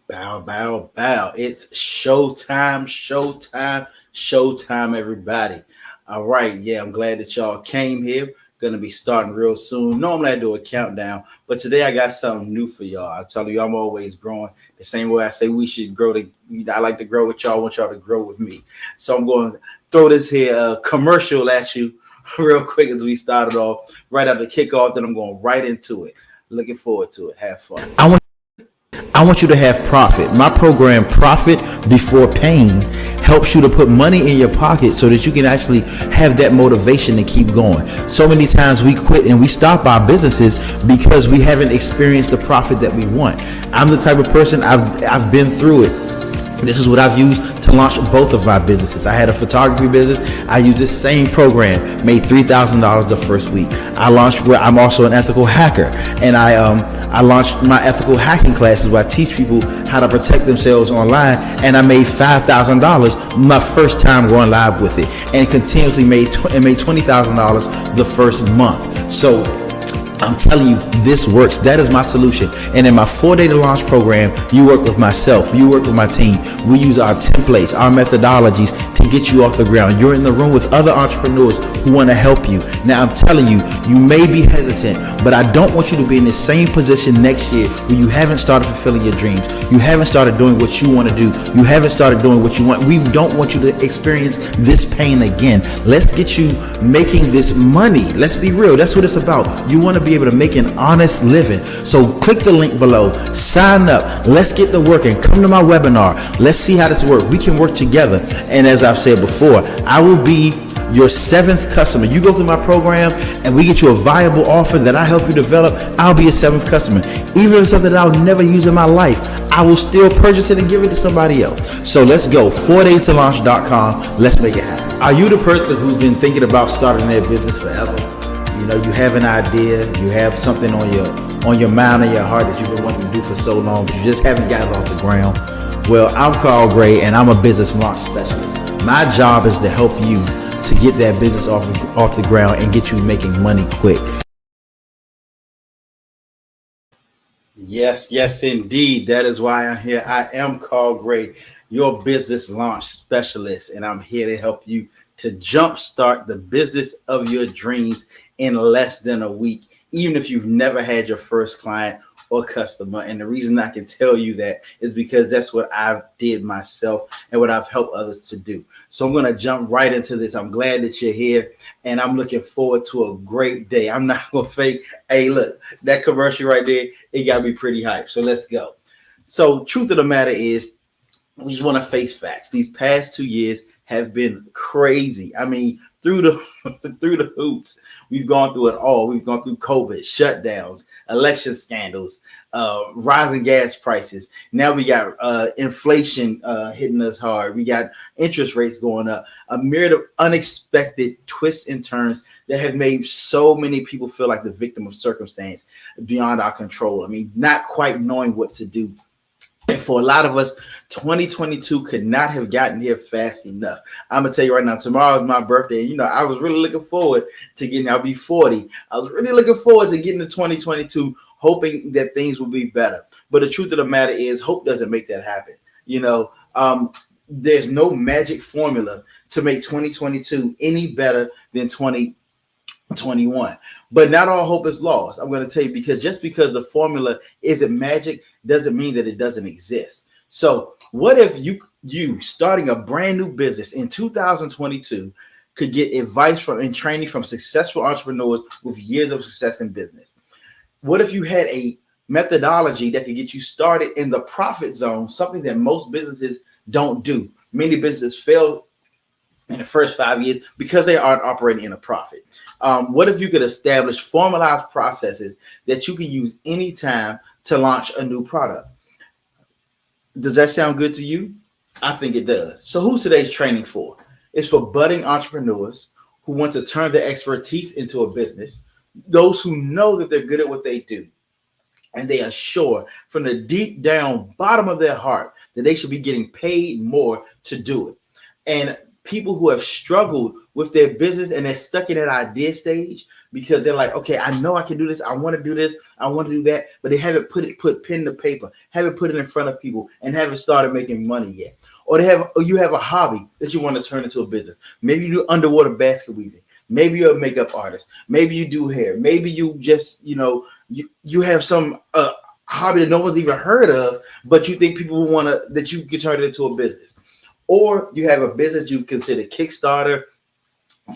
Bow, bow, bow. It's showtime, showtime, showtime, everybody. All right. Yeah, I'm glad that y'all came here. Gonna be starting real soon. Normally I do a countdown, but today I got something new for y'all. I tell you, I'm always growing the same way I say we should grow. I like to grow with y'all. I want y'all to grow with me. So I'm going to throw this here commercial at you real quick as we started off right after kickoff. Then I'm going right into it. Looking forward to it. Have fun. I want you to have profit. My program, Profit Before Pain, helps you to put money in your pocket so that you can actually have that motivation to keep going. So many times we quit and we stop our businesses because we haven't experienced the profit that we want. I'm the type of person, I've been through it. This is what I've used to launch both of my businesses. I had a photography business. I used this same program, made $3,000 the first week. I launched where I'm also an ethical hacker, and I launched my ethical hacking classes where I teach people how to protect themselves online, and I made $5,000 my first time going live with it, and continuously made $20,000 the first month. So I'm telling you, this works. That is my solution. And in my 4-day to launch program, you work with myself, you work with my team. We use our templates, our methodologies to get you off the ground. You're in the room with other entrepreneurs who want to help you. Now, I'm telling you, you may be hesitant, but I don't want you to be in the same position next year where you haven't started fulfilling your dreams. You haven't started doing what you want to do. You haven't started doing what you want. We don't want you to experience this pain again. Let's get you making this money. Let's be real. That's what it's about. You want to be able to make an honest living. So click the link below, sign up. Let's get to work and come to my webinar. Let's see how this works. We can work together. And as I've said before, I will be your 7th customer. You go through my program and we get you a viable offer that I help you develop. I'll be your 7th customer. Even if it's something that I'll never use in my life, I will still purchase it and give it to somebody else. So let's go. 4daystoLaunch.com. Let's make it happen. Are you the person who's been thinking about starting their business forever? You know, you have an idea, you have something on your mind or your heart that you've been wanting to do for so long, but you just haven't got it off the ground. Well, I'm Carl Gray, and I'm a business launch specialist. My job is to help you to get that business off the ground and get you making money quick. Yes, yes, indeed. That is why I'm here. I am Carl Gray, your business launch specialist, and I'm here to help you to jumpstart the business of your dreams in less than a week, even if you've never had your first client or customer. And the reason I can tell you that is because that's what I've did myself and what I've helped others to do. So I'm going to jump right into this. I'm glad that you're here, and I'm looking forward to a great day. I'm not going to fake. Hey, look, that commercial right there, it got to be pretty hype. So let's go. So truth of the matter is, we just want to face facts. These past 2 years have been crazy. I mean, through the hoops. We've gone through it all. We've gone through COVID, shutdowns, election scandals, rising gas prices. Now we got inflation hitting us hard. We got interest rates going up. A myriad of unexpected twists and turns that have made so many people feel like the victim of circumstance beyond our control. I mean, not quite knowing what to do. And for a lot of us, 2022 could not have gotten here fast enough. I'm going to tell you right now, tomorrow is my birthday. And, you know, I was really looking forward to getting, I'll be 40. I was really looking forward to getting to 2022, hoping that things will be better. But the truth of the matter is, hope doesn't make that happen. You know, there's no magic formula to make 2022 any better than 2021. But not all hope is lost. I'm going to tell you, because just because the formula isn't magic doesn't mean that it doesn't exist. So what if you starting a brand new business in 2022 could get advice from and training from successful entrepreneurs with years of success in business? What if you had a methodology that could get you started in the profit zone, something that most businesses don't do? Many businesses fail in the first 5 years because they aren't operating in a profit. What if you could establish formalized processes that you can use anytime to launch a new product? Does that sound good to you? I think it does. So who's today's training for? It's for budding entrepreneurs who want to turn their expertise into a business, those who know that they're good at what they do, and they are sure from the deep down bottom of their heart that they should be getting paid more to do it. And people who have struggled with their business and they're stuck in that idea stage because they're like, okay, I know I can do this. I want to do this. I want to do that. But they haven't put pen to paper, haven't put it in front of people, and haven't started making money yet. Or you have a hobby that you want to turn into a business. Maybe you do underwater basket weaving. Maybe you're a makeup artist. Maybe you do hair. Maybe you just, you have some hobby that no one's even heard of, but you think people will want to, that you can turn it into a business. Or you have a business you consider Kickstarter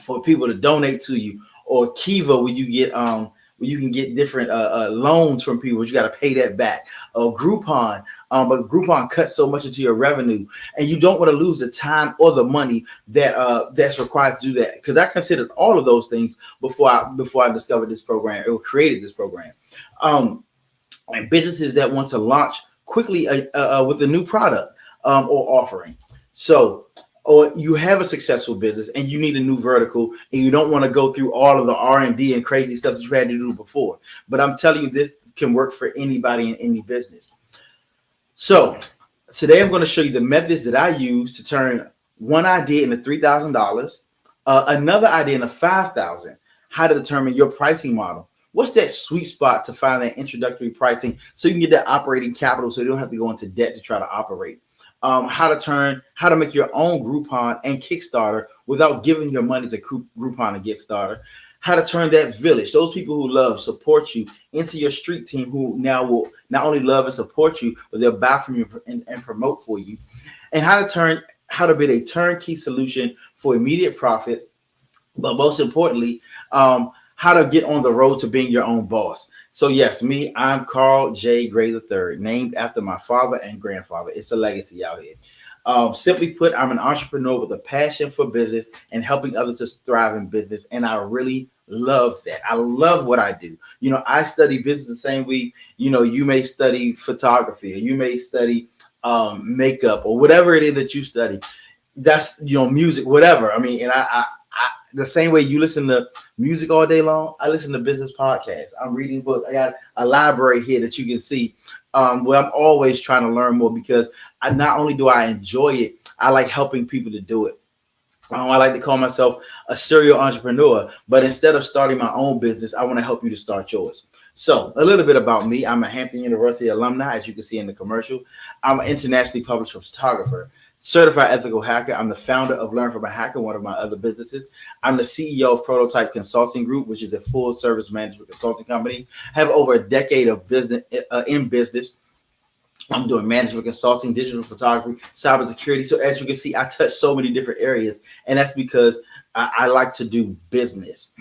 for people to donate to you, or Kiva where you can get different loans from people, but you got to pay that back. Or Groupon, but Groupon cuts so much into your revenue, and you don't want to lose the time or the money that's required to do that. Because I considered all of those things before I discovered this program or created this program. And businesses that want to launch quickly with a new product or offering. So, or you have a successful business and you need a new vertical, and you don't want to go through all of the R&D and crazy stuff that you had to do before. But I'm telling you, this can work for anybody in any business. So today I'm going to show you the methods that I use to turn one idea into $3,000, another idea into $5,000, how to determine your pricing model. What's that sweet spot to find that introductory pricing so you can get that operating capital so you don't have to go into debt to try to operate. How to make your own Groupon and Kickstarter without giving your money to Groupon and Kickstarter. How to turn that village, those people who love, support you, into your street team who now will not only love and support you, but they'll buy from you and promote for you. And how to build a turnkey solution for immediate profit, but most importantly, how to get on the road to being your own boss. So yes, I'm Carl J. Gray III, named after my father and grandfather. It's a legacy out here. Simply put, I'm an entrepreneur with a passion for business and helping others to thrive in business. And I really love that. I love what I do. I study business the same way, you may study photography, or you may study makeup, or whatever it is that you study. That's, music, whatever. I mean, and I the same way you listen to music all day long, I listen to business podcasts. I'm reading books. I got a library here that you can see where I'm always trying to learn more, because not only do I enjoy it, I like helping people to do it. I like to call myself a serial entrepreneur, but instead of starting my own business, I want to help you to start yours. So a little bit about me. I'm a Hampton University alumni, as you can see in the commercial. I'm an internationally published photographer, certified ethical hacker. I'm the founder of Learn From a Hacker, one of my other businesses. I'm the CEO of Prototype Consulting Group, which is a full service management consulting company. I have over a decade of business in business. I'm doing management consulting, digital photography, cybersecurity. So as you can see, I touch so many different areas, and that's because I like to do business.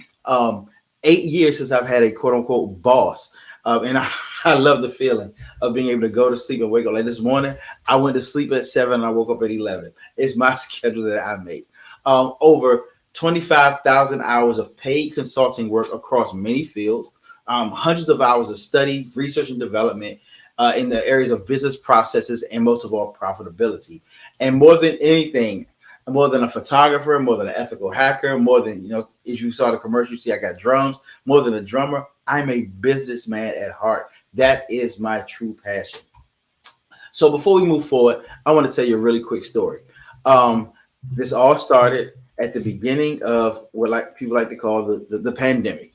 8 years since I've had a quote unquote boss. And I love the feeling of being able to go to sleep and wake up. Like this morning, I went to sleep at 7 and I woke up at 11. It's my schedule that I make. Over 25,000 hours of paid consulting work across many fields, hundreds of hours of study, research, and development in the areas of business processes, and most of all, profitability. And more than anything, more than a photographer, more than an ethical hacker, more than, if you saw the commercial, you see I got drums, more than a drummer, I'm a businessman at heart. That is my true passion. So before we move forward, I want to tell you a really quick story. This all started at the beginning of what people like to call the pandemic,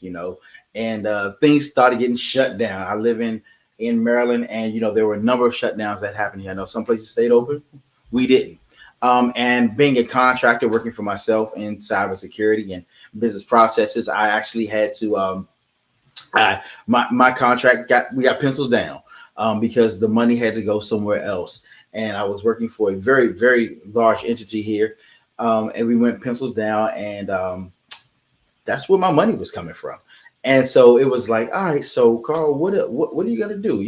and things started getting shut down. I live in Maryland, and there were a number of shutdowns that happened here. I know some places stayed open, we didn't. And being a contractor working for myself in cybersecurity and business processes, I actually had to my contract we got pencils down because the money had to go somewhere else. And I was working for a very, very large entity here, and we went pencils down, and that's where my money was coming from. And so it was like, all right, so Carl, what are you gonna do?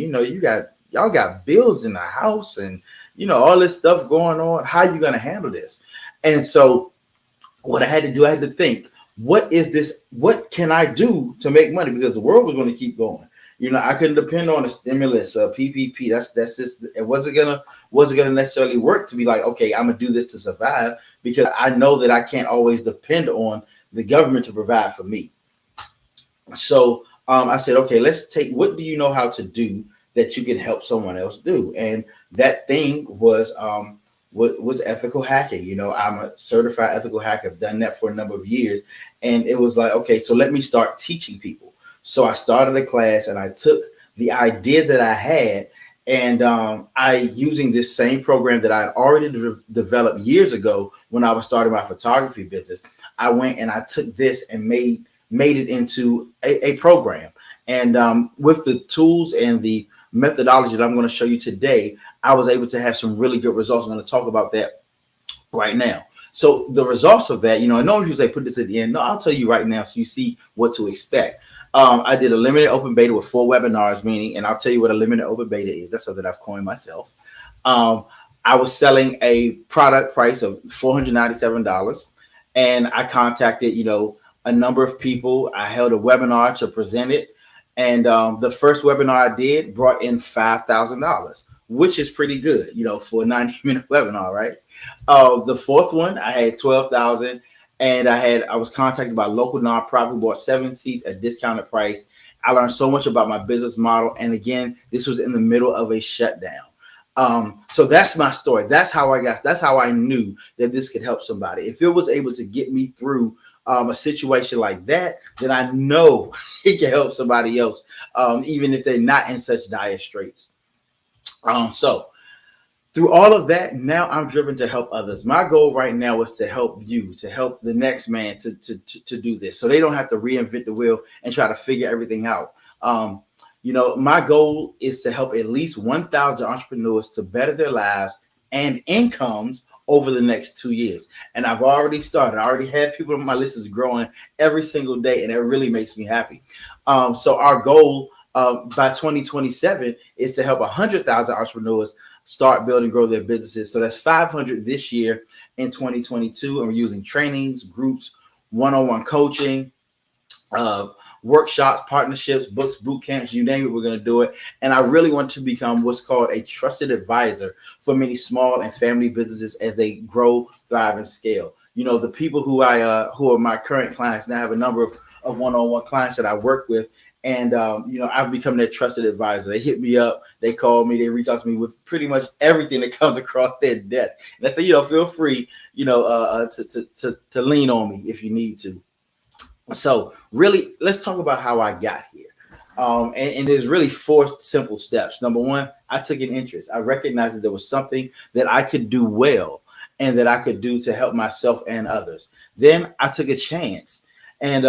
Y'all got bills in the house, and all this stuff going on. How are you gonna handle this? And so what I had to do, I had to think, what is this? What can I do to make money? Because the world was going to keep going. I couldn't depend on a stimulus, PPP. That's just, it wasn't gonna necessarily work to be like, okay, I'm gonna do this to survive, because I know that I can't always depend on the government to provide for me. So I said, okay, let's take, what do you know how to do that you can help someone else do? And that thing was was ethical hacking. I'm a certified ethical hacker. I've done that for a number of years. And it was like, okay, so let me start teaching people. So I started a class and I took the idea that I had, and I, using this same program that I already developed years ago when I was starting my photography business, I went and I took this and made it into a program. And with the tools and the methodology that I'm going to show you today, I was able to have some really good results. I'm going to talk about that right now. So the results of that, I know you say put this at the end. No, I'll tell you right now so you see what to expect. I did a limited open beta with 4 webinars, meaning, and I'll tell you what a limited open beta is. That's something I've coined myself. I was selling a product price of $497, and I contacted, a number of people. I held a webinar to present it, and the first webinar I did brought in $5,000, which is pretty good, for a 90-minute webinar, right? The fourth one, I had 12,000. And I was contacted by a local nonprofit who bought 7 seats at discounted price. I learned so much about my business model. And again, this was in the middle of a shutdown. So that's my story. That's how I knew that this could help somebody. If it was able to get me through a situation like that, then I know it can help somebody else, even if they're not in such dire straits. So through all of that, now I'm driven to help others. My goal right now is to help you, to help the next man to do this, so they don't have to reinvent the wheel and try to figure everything out. My goal is to help at least 1,000 entrepreneurs to better their lives and incomes over the next 2 years. And I've already started. I already have people on my list is growing every single day, and it really makes me happy. So our goal by 2027 is to help 100,000 entrepreneurs start, build, and grow their businesses. So that's 500 this year in 2022. And we're using trainings, groups, one-on-one coaching, workshops, partnerships, books, boot camps, you name it, we're going to do it. And I really want to become what's called a trusted advisor for many small and family businesses as they grow, thrive, and scale. The people who are my current clients, now I have a number of one-on-one clients that I work with. And, I've become their trusted advisor. They hit me up, they call me, they reach out to me with pretty much everything that comes across their desk. And I say, feel free, to lean on me if you need to. So really, let's talk about how I got here. And there's really 4 simple steps. Number 1, I took an interest. I recognized that there was something that I could do well and that I could do to help myself and others. Then I took a chance. And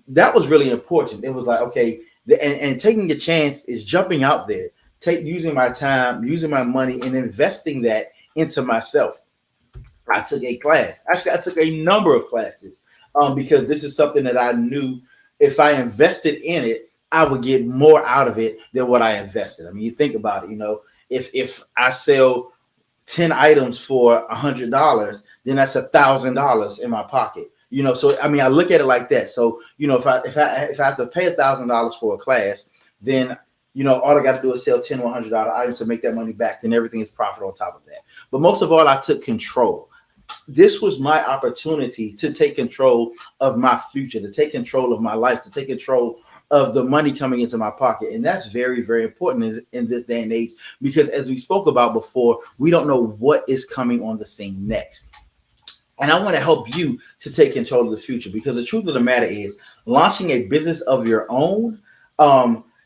that was really important. It was like, okay, and taking a chance is jumping out there, using my time, using my money, and investing that into myself. I took a class. Actually, I took a number of classes because this is something that I knew if I invested in it, I would get more out of it than what I invested. I mean, you think about it, if I sell 10 items for $100, then that's $1,000 in my pocket. So I mean, I look at it like that. So if I have to pay $1,000 for a class, then all I got to do is sell 10 or $100 items to make that money back. Then everything is profit on top of that. But most of all, I took control. This was my opportunity to take control of my future, to take control of my life, to take control of the money coming into my pocket. And that's very, very important in this day and age, because as we spoke about before, we don't know what is coming on the scene next. And I want to help you to take control of the future, because the truth of the matter is, launching a business of your own,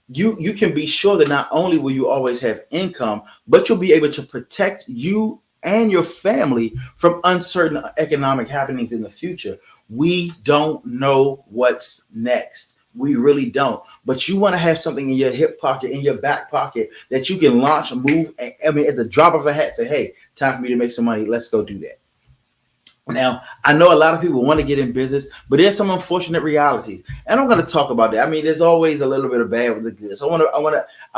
you can be sure that not only will you always have income, but you'll be able to protect you and your family from uncertain economic happenings in the future. We don't know what's next. We really don't. But you want to have something in your hip pocket, in your back pocket, that you can launch and move. I mean, at the drop of a hat, say, hey, time for me to make some money. Let's go do that. Now, I know a lot of people want to get in business, but there's some unfortunate realities, and I'm going to talk about that. I mean, there's always a little bit of bad with the good. So I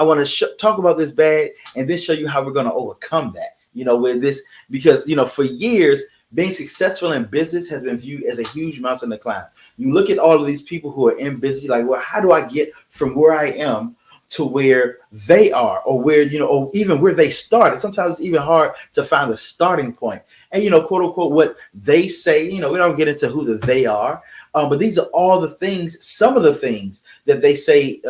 want to talk about this bad, and then show you how we're going to overcome that. With this, because for years, being successful in business has been viewed as a huge mountain to climb. You look at all of these people who are in business, like, well, how do I get from where I am to where they are, or where, or even where they started? Sometimes it's even hard to find the starting point. And, quote unquote, what they say, we don't get into who the they are, but these are all the things, some of the things that they say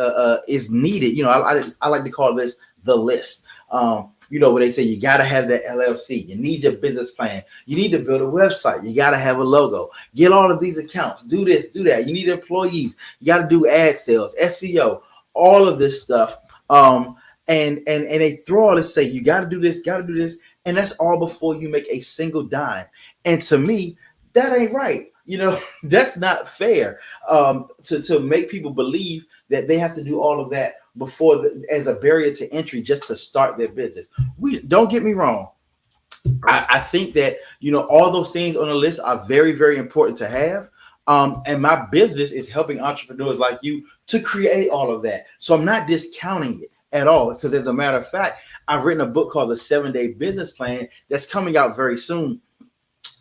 is needed. I like to call this the list. where they say you got to have that LLC. You need your business plan. You need to build a website. You got to have a logo. Get all of these accounts. Do this, do that. You need employees. You got to do ad sales, SEO, all of this stuff. And they throw all this, say you got to do this, got to do this, and that's all before you make a single dime. And to me, that ain't right. That's not fair. To make people believe that they have to do all of that before as a barrier to entry just to start their business. We don't get me wrong. I think that all those things on the list are very, very important to have. And my business is helping entrepreneurs like you to create all of that. So I'm not discounting it at all, because as a matter of fact, I've written a book called The 7-Day Business Plan that's coming out very soon.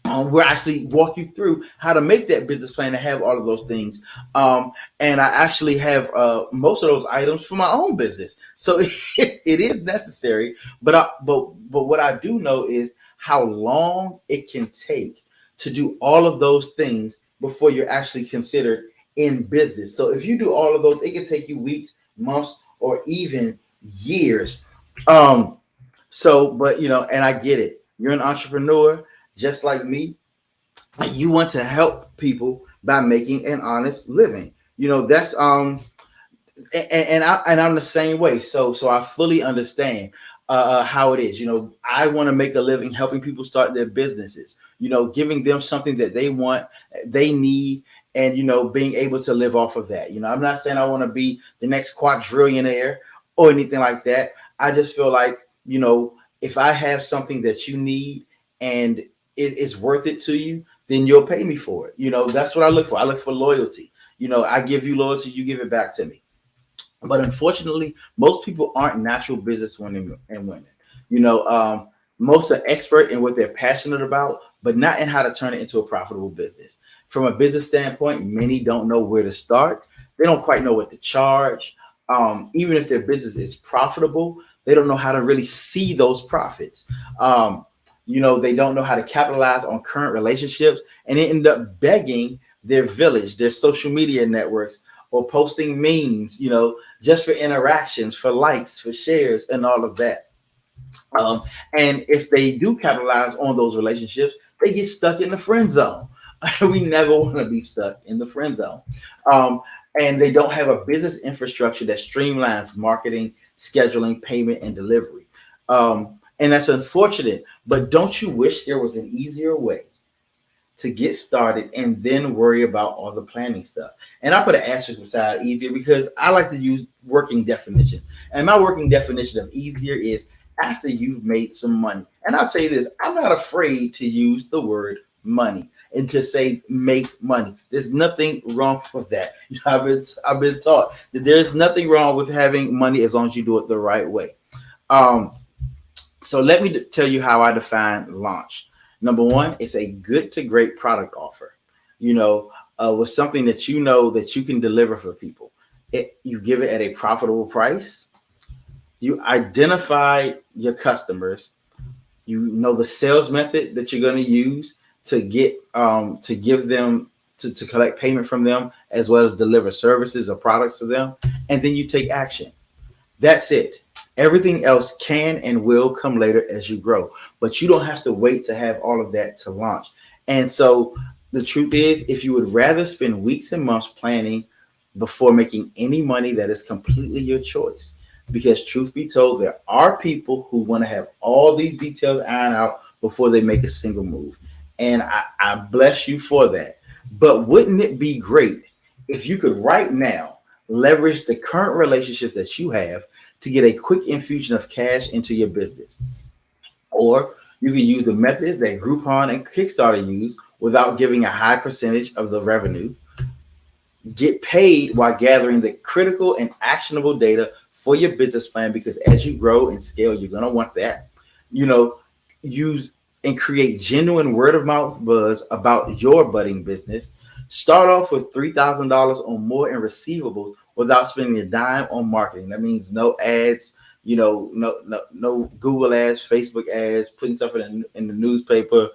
We'll actually walk you through how to make that business plan and have all of those things. And I actually have most of those items for my own business. So it is necessary. But what I do know is how long it can take to do all of those things before you're actually considered in business. So if you do all of those, it can take you weeks, months, or even years. And I get it. You're an entrepreneur just like me. You want to help people by making an honest living. That's and I'm the same way. So I fully understand how it is. I want to make a living helping people start their businesses, giving them something that they want, they need, and being able to live off of that. I'm not saying I want to be the next quadrillionaire or anything like that. I just feel like, if I have something that you need and it's worth it to you, then you'll pay me for it. That's what I look for. I look for loyalty. I give you loyalty, you give it back to me. But unfortunately, most people aren't natural business women and women. Most are expert in what they're passionate about, but not in how to turn it into a profitable business. From a business standpoint, many don't know where to start. They don't quite know what to charge. Even if their business is profitable, they don't know how to really see those profits. They don't know how to capitalize on current relationships, and they end up begging their village, their social media networks, or posting memes, just for interactions, for likes, for shares, and all of that. And if they do capitalize on those relationships, they get stuck in the friend zone. We never want to be stuck in the friend zone. And they don't have a business infrastructure that streamlines marketing, scheduling, payment, and delivery. And that's unfortunate, but don't you wish there was an easier way to get started and then worry about all the planning stuff? And I put an asterisk beside easier because I like to use working definitions. And my working definition of easier is after you've made some money. And I'll tell you this, I'm not afraid to use the word money and to say make money. There's nothing wrong with that. I've been taught that there's nothing wrong with having money as long as you do it the right way. So let me tell you how I define launch. Number one, it's a good to great product offer, with something that that you can deliver for people. You give it at a profitable price. You identify your customers. The sales method that you're going to use to get to give them to collect payment from them, as well as deliver services or products to them, and then you take action. That's it. Everything else can and will come later as you grow, but you don't have to wait to have all of that to launch. And so the truth is, if you would rather spend weeks and months planning before making any money, that is completely your choice. Because truth be told, there are people who want to have all these details ironed out before they make a single move. And I bless you for that. But wouldn't it be great if you could right now leverage the current relationships that you have to get a quick infusion of cash into your business? Or you can use the methods that Groupon and Kickstarter use without giving a high percentage of the revenue. Get paid while gathering the critical and actionable data for your business plan, because as you grow and scale, you're going to want that. Use and create genuine word of mouth buzz about your budding business. Start off with $3,000 or more in receivables without spending a dime on marketing. That means no ads, no Google ads, Facebook ads, putting stuff in the newspaper,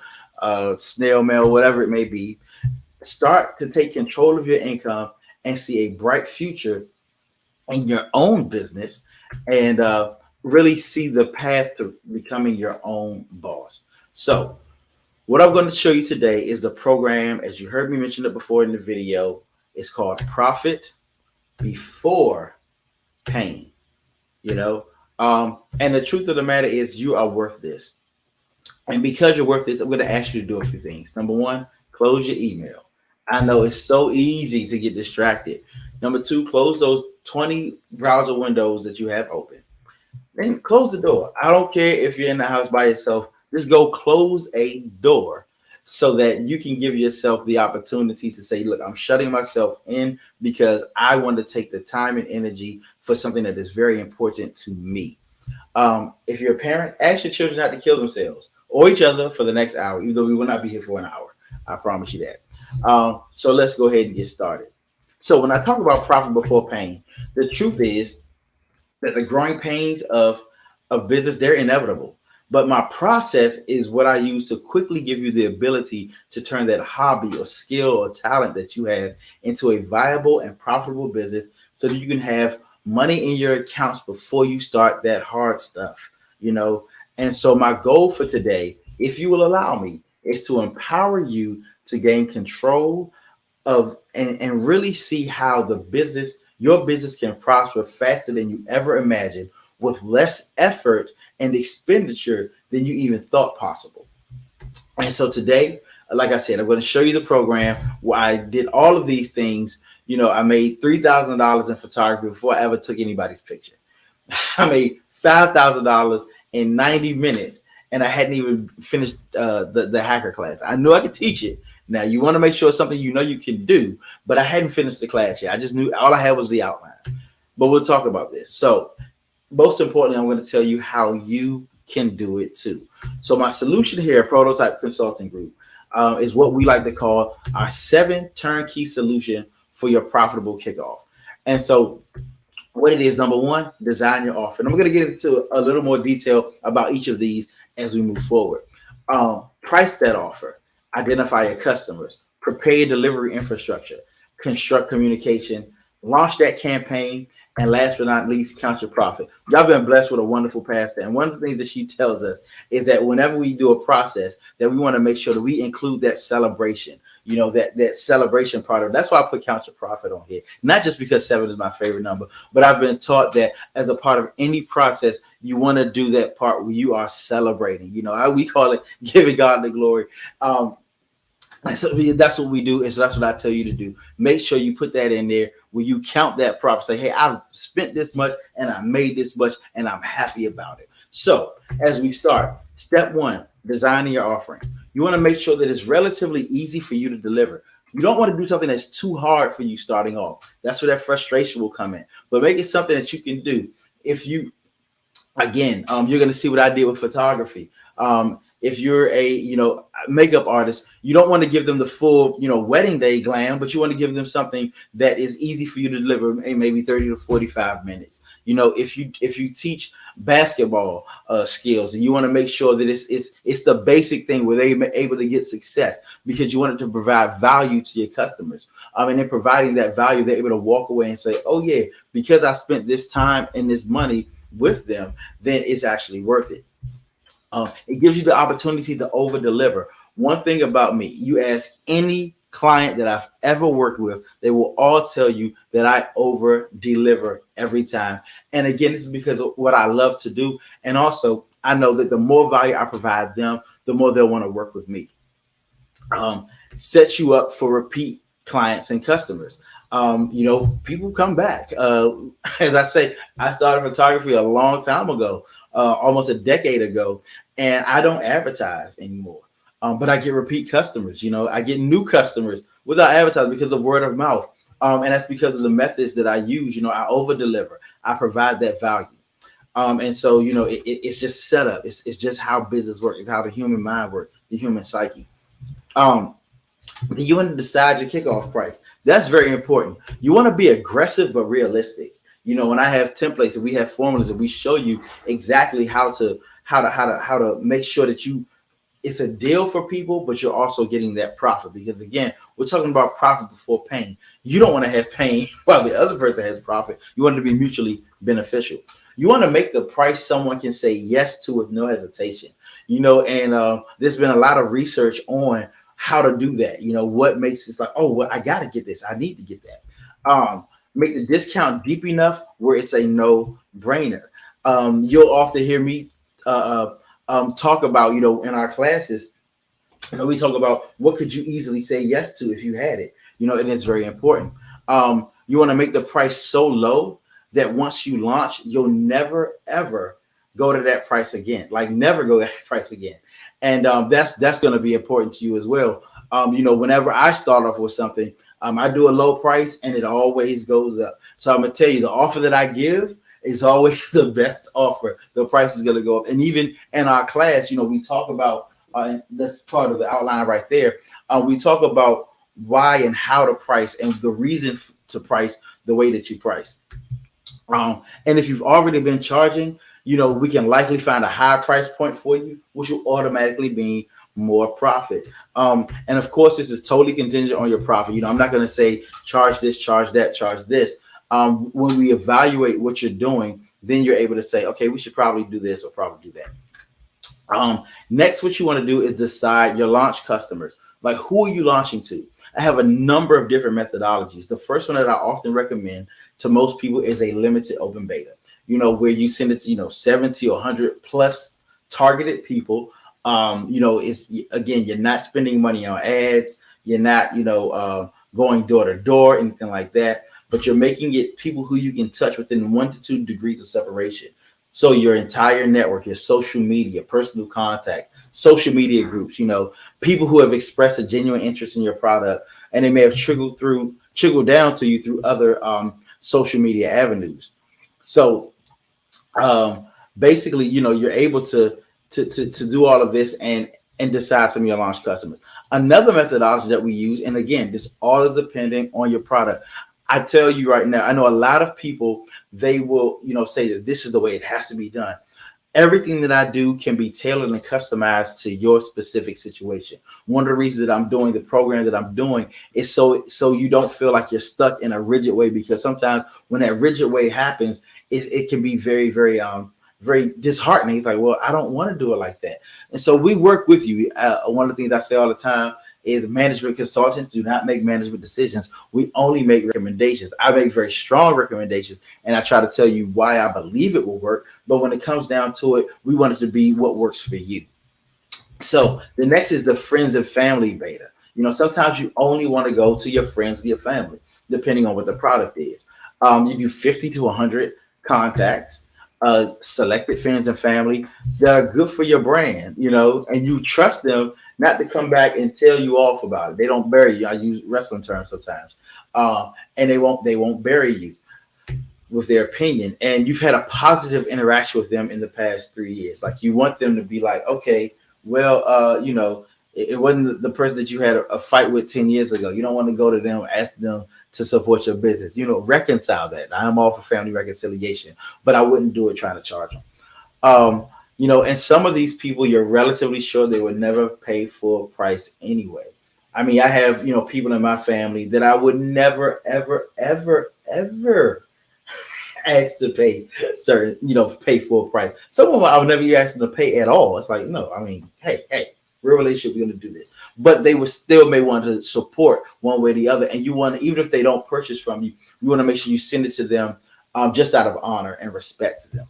snail mail, whatever it may be. Start to take control of your income and see a bright future in your own business. And really see the path to becoming your own boss. So what I'm going to show you today is the program, as you heard me mention it before in the video. It's called Profit Before Pain. You know, and the truth of the matter is you are worth this. And because you're worth this, I'm going to ask you to do a few things. Number one, close your email. I know it's so easy to get distracted. Number two, close those 20 browser windows that you have open. Then close the door. I don't care if you're in the house by yourself. Just go close a door so that you can give yourself the opportunity to say, look, I'm shutting myself in because I want to take the time and energy for something that is very important to me. If you're a parent, ask your children not to kill themselves or each other for the next hour, even though we will not be here for an hour. I promise you that. So let's go ahead and get started. So when I talk about profit before pain, the truth is that the growing pains of business, they're inevitable. But my process is what I use to quickly give you the ability to turn that hobby or skill or talent that you have into a viable and profitable business so that you can have money in your accounts before you start that hard stuff, you know. And so my goal for today, if you will allow me, is to empower you to gain control of and really see how your business can prosper faster than you ever imagined with less effort and expenditure than you even thought possible. And so today, like I said, I'm going to show you the program where I did all of these things. You know, I made $3,000 in photography before I ever took anybody's picture. I made $5,000 in 90 minutes, and I hadn't even finished the hacker class. I knew I could teach it. Now, you want to make sure it's something you know you can do, but I hadn't finished the class yet. I just knew all I had was the outline. But we'll talk about this. So most importantly, I'm going to tell you how you can do it too. So my solution here, Prototype Consulting Group, is what we like to call our 7 turnkey solution for your profitable kickoff. And so what it is, number one, design your offer. And I'm going to get into a little more detail about each of these as we move forward. Price that offer, identify your customers, prepare your delivery infrastructure, construct communication, launch that campaign, and last but not least, count your profit. Y'all been blessed with a wonderful pastor. And one of the things that she tells us is that whenever we do a process, that we want to make sure that we include that celebration, you know, that celebration part of it. That's why I put count your profit on here. Not just because 7 is my favorite number, but I've been taught that as a part of any process, you want to do that part where you are celebrating. You know, we call it giving God the glory. So that's what we do, and so that's what I tell you to do. Make sure you put that in there where you count that profit. Say, hey, I've spent this much and I made this much and I'm happy about it. So as we start, step 1, designing your offering. You want to make sure that it's relatively easy for you to deliver. You don't want to do something that's too hard for you starting off. That's where that frustration will come in. But make it something that you can do. If you, again, you're going to see what I did with photography. If you're a, makeup artist, you don't want to give them the full, wedding day glam, but you want to give them something that is easy for you to deliver in maybe 30 to 45 minutes. If you teach basketball skills, and you want to make sure that it's the basic thing where they're able to get success, because you want it to provide value to your customers. And in providing that value, they're able to walk away and say, oh yeah, because I spent this time and this money with them, then it's actually worth it. It gives you the opportunity to over deliver. One thing about me, you ask any client that I've ever worked with, they will all tell you that I over deliver every time. And again, this is because of what I love to do. And also I know that the more value I provide them, the more they'll want to work with me. Sets you up for repeat clients and customers. People come back. As I say, I started photography a long time ago. Almost a decade ago, and I don't advertise anymore. But I get repeat customers. I get new customers without advertising because of word of mouth. And that's because of the methods that I use. I over deliver. I provide that value. And so, it's just set up. It's just how business works. It's how the human mind works, the human psyche. Then you want to decide your kickoff price. That's very important. You want to be aggressive but realistic. When I have templates and we have formulas and we show you exactly how to make sure that it's a deal for people, but you're also getting that profit. Because again, we're talking about profit before pain. You don't want to have pain while the other person has profit. You want it to be mutually beneficial. You want to make the price someone can say yes to with no hesitation. And there's been a lot of research on how to do that. What makes it like, oh, well, I got to get this. I need to get that. Make the discount deep enough where it's a no brainer. You'll often hear me talk about, in our classes, we talk about what could you easily say yes to if you had it, and it's very important. You want to make the price so low that once you launch, you'll never, ever go to that price again, like never go to that price again. And that's going to be important to you as well. Whenever I start off with something, I do a low price and it always goes up. So I'm going to tell you, the offer that I give is always the best offer. The price is going to go up. And even in our class, we talk about, that's part of the outline right there. We talk about why and how to price and the reason to price the way that you price. And if you've already been charging, we can likely find a higher price point for you, which will automatically mean more profit. And of course, this is totally contingent on your profit. I'm not going to say charge this, charge that, charge this. When we evaluate what you're doing, then you're able to say, okay, we should probably do this or probably do that. Next, what you want to do is decide your launch customers. Like, who are you launching to? I have a number of different methodologies. The first one that I often recommend to most people is a limited open beta, where you send it to, 70 or 100 plus targeted people. It's, again, you're not spending money on ads. You're not, going door to door, anything like that, but you're making it people who you can touch within 1 to 2 degrees of separation. So your entire network, your social media, personal contact, social media groups, people who have expressed a genuine interest in your product, and they may have trickled down to you through other social media avenues. So basically, you're able to do all of this and decide some of your launch customers. Another methodology that we use, and again, this all is dependent on your product. I tell you right now, I know a lot of people, they will, say that this is the way it has to be done. Everything that I do can be tailored and customized to your specific situation. One of the reasons that I'm doing the program that I'm doing is so you don't feel like you're stuck in a rigid way, because sometimes when that rigid way happens, it can be very, very, very disheartening. It's like, well, I don't want to do it like that. And so we work with you. One of the things I say all the time is management consultants do not make management decisions. We only make recommendations. I make very strong recommendations, and I try to tell you why I believe it will work. But when it comes down to it, we want it to be what works for you. So the next is the friends and family beta. Sometimes you only want to go to your friends and your family, depending on what the product is. You do 50 to 100 contacts, selected friends and family that are good for your brand, and you trust them not to come back and tell you off about it. They don't bury you. I use wrestling terms sometimes. And they won't bury you with their opinion. And you've had a positive interaction with them in the past 3 years. Like, you want them to be like, okay, well, it wasn't the person that you had a fight with 10 years ago. You don't want to go to them, ask them to support your business. Reconcile that. I'm all for family reconciliation, but I wouldn't do it trying to charge them. And some of these people, you're relatively sure they would never pay full price anyway. I mean, I have, people in my family that I would never, ever, ever, ever ask to pay pay full price. Some of them I would never ask them to pay at all. It's like, hey, real relationship, we're going to do this. But they would still may want to support one way or the other. And you want to, even if they don't purchase from you, you want to make sure you send it to them just out of honor and respect to them.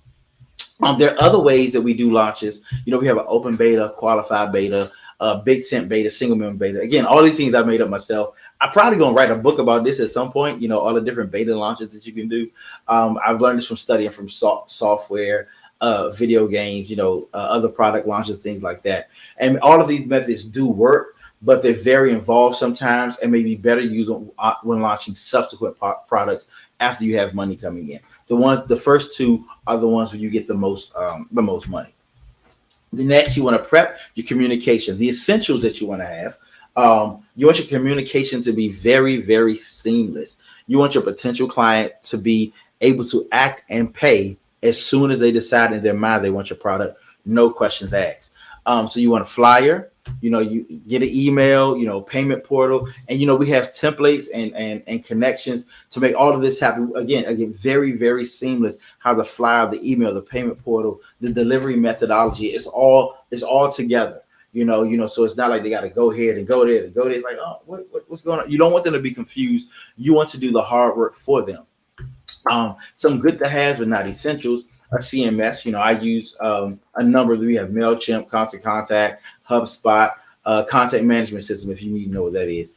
There are other ways that we do launches. We have an open beta, qualified beta, big tent beta, single member beta. Again, all these things I made up myself. I'm probably going to write a book about this at some point, all the different beta launches that you can do. I've learned this from studying from software, video games, other product launches, things like that. And all of these methods do work, but they're very involved sometimes and may be better used when launching subsequent products after you have money coming in. The first two are the ones where you get the most money. The next, you want to prep your communication, the essentials that you want to have. You want your communication to be very, very seamless. You want your potential client to be able to act and pay as soon as they decide in their mind they want your product, no questions asked. So you want a flyer, You get an email, payment portal, and we have templates and connections to make all of this happen. Again, very, very seamless. How the flyer, the email, the payment portal, the delivery methodology, it's all together. So it's not like they got to go here and go there and go there. It's like, oh, what's going on? You don't want them to be confused. You want to do the hard work for them. Some good to have, but not essentials. A CMS. I use a number. We have MailChimp, Constant Contact, HubSpot, contact management system, if you need to know what that is.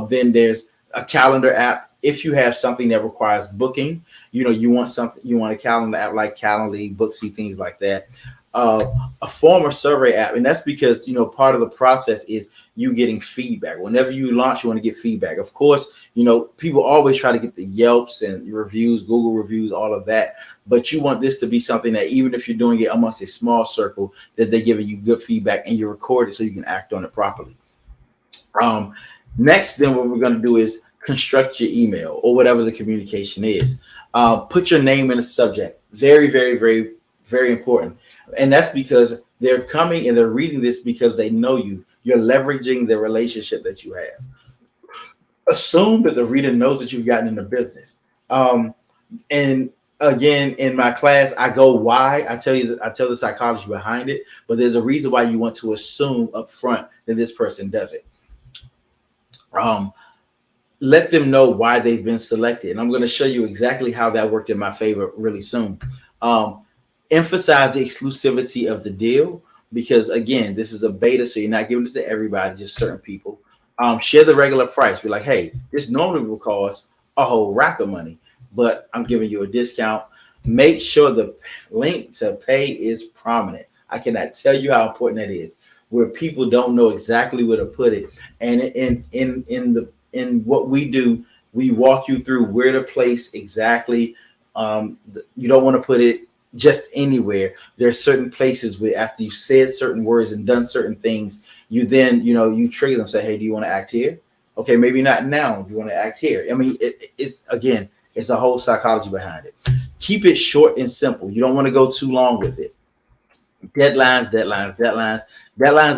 Then there's a calendar app. If you have something that requires booking, you want a calendar app like Calendly, Booksy, things like that. A form or survey app, and that's because part of the process is you getting feedback. Whenever you launch, you want to get feedback. Of course, people always try to get the Yelps and reviews, Google reviews, all of that. But you want this to be something that even if you're doing it amongst a small circle, that they're giving you good feedback and you record it so you can act on it properly. Next, then what we're going to do is construct your email or whatever the communication is. Put your name in the subject. Very, very, very, very important. And that's because they're coming and they're reading this because they know you. You're leveraging the relationship that you have. Assume that the reader knows that you've gotten into business. And again, in my class, I go why. I tell the psychology behind it, but there's a reason why you want to assume up front that this person does it. Let them know why they've been selected. And I'm going to show you exactly how that worked in my favor really soon. Emphasize the exclusivity of the deal because, again, this is a beta, so you're not giving it to everybody, just certain people. Share the regular price. Be like, hey, this normally will cost a whole rack of money, but I'm giving you a discount. Make sure the link to pay is prominent. I cannot tell you how important that is, where people don't know exactly where to put it. And in what we do, we walk you through where to place exactly. You don't want to put it just anywhere. There are certain places where after you've said certain words and done certain things, you then, you trigger them, say, hey, do you want to act here? Okay, maybe not now. Do you want to act here? I mean, it's a whole psychology behind it. Keep it short and simple. You don't want to go too long with it. Deadlines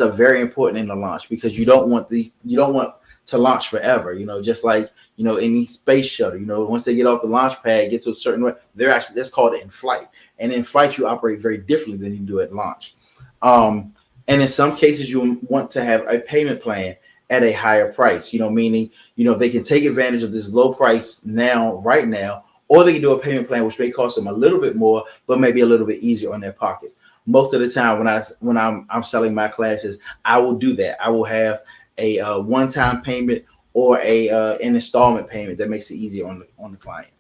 are very important in the launch because you don't want to launch forever, just like, any space shuttle, once they get off the launch pad, get to a certain way, that's called in flight. And in flight, you operate very differently than you do at launch. And in some cases, you want to have a payment plan at a higher price, meaning, they can take advantage of this low price right now, or they can do a payment plan, which may cost them a little bit more, but maybe a little bit easier on their pockets. Most of the time when I'm selling my classes, I will do that. I will have a one-time payment or an installment payment that makes it easier on the client.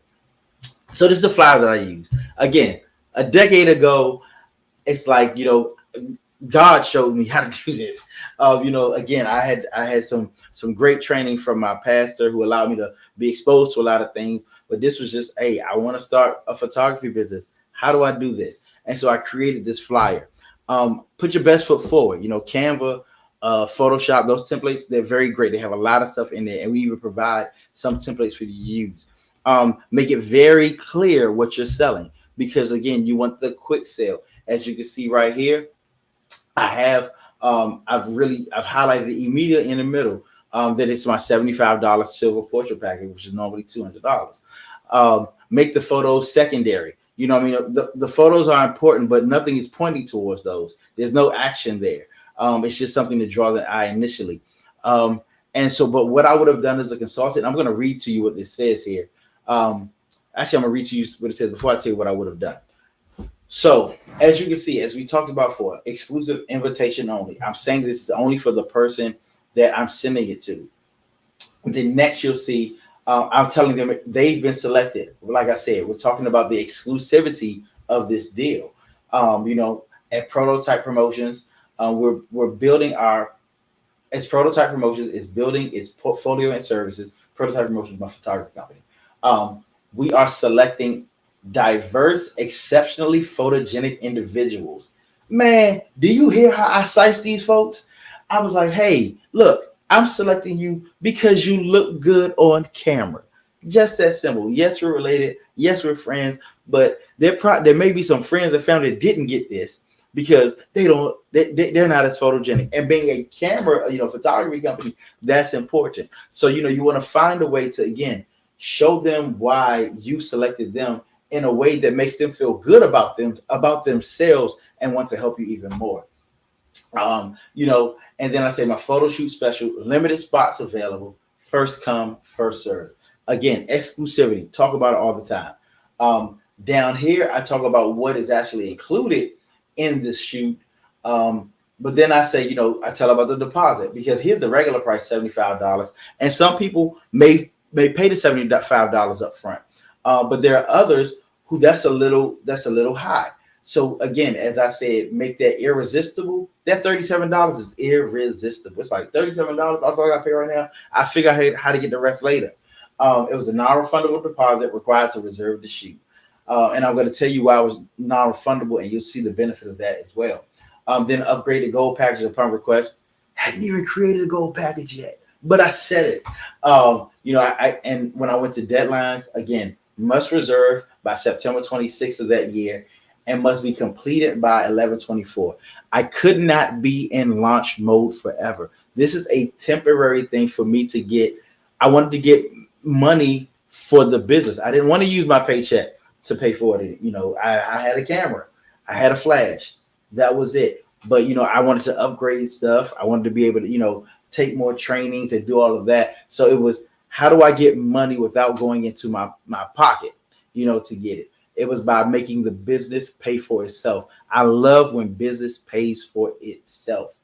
So this is the flyer that I use. Again, a decade ago, it's like, God showed me how to do this. Again, I had some great training from my pastor who allowed me to be exposed to a lot of things. But this was just, hey, I want to start a photography business. How do I do this? And so I created this flyer. Put your best foot forward. Canva, Photoshop, those templates, they're very great. They have a lot of stuff in there, and we even provide some templates for you to use. Make it very clear what you're selling because, again, you want the quick sale. As you can see right here, I've highlighted the immediate in the middle that it's my $75 silver portrait package, which is normally $200. Make the photos secondary. The photos are important, but nothing is pointing towards those. There's no action there. It's just something to draw the eye initially. But what I would have done as a consultant, I'm going to read to you what this says here. Actually, I'm going to read to you what it says before I tell you what I would have done. So as you can see, as we talked about before, exclusive invitation only. I'm saying this is only for the person that I'm sending it to. Then next you'll see, I'm telling them they've been selected. Like I said, we're talking about the exclusivity of this deal. At Prototype Promotions, we're building Prototype Promotions is building its portfolio and services. Prototype Promotions is my photography company. We are selecting diverse, exceptionally photogenic individuals. Man, do you hear how I size these folks? I was like, hey, look, I'm selecting you because you look good on camera. Just that simple. Yes, we're related. Yes, we're friends. But there may be some friends and family that didn't get this. because they're not as photogenic. And being a camera, photography company, that's important. So, you want to find a way to, again, show them why you selected them in a way that makes them feel good about themselves, and want to help you even more. And then I say my photo shoot special, limited spots available, first come, first serve. Again, exclusivity, talk about it all the time. Down here, I talk about what is actually included in this shoot. But then I say, I tell about the deposit, because here's the regular price, $75. And some people may pay the $75 up front. But there are others who that's a little high. So again, as I said, make that irresistible. That $37 is irresistible. It's like $37. That's all I got to pay right now. I figure out how to get the rest later. It was a non-refundable deposit required to reserve the shoot. And I'm going to tell you why it was non-refundable, and you'll see the benefit of that as well. Then upgrade the gold package upon request. Hadn't even created a gold package yet, but I said it. And when I went to deadlines, again, must reserve by September 26th of that year, and must be completed by 11/24. I could not be in launch mode forever. This is a temporary thing for me to get. I wanted to get money for the business. I didn't want to use my paycheck to pay for it. I had a camera, I had a flash. That was it. But, I wanted to upgrade stuff. I wanted to be able to, take more trainings and do all of that. So it was, how do I get money without going into my pocket, to get it? It was by making the business pay for itself. I love when business pays for itself.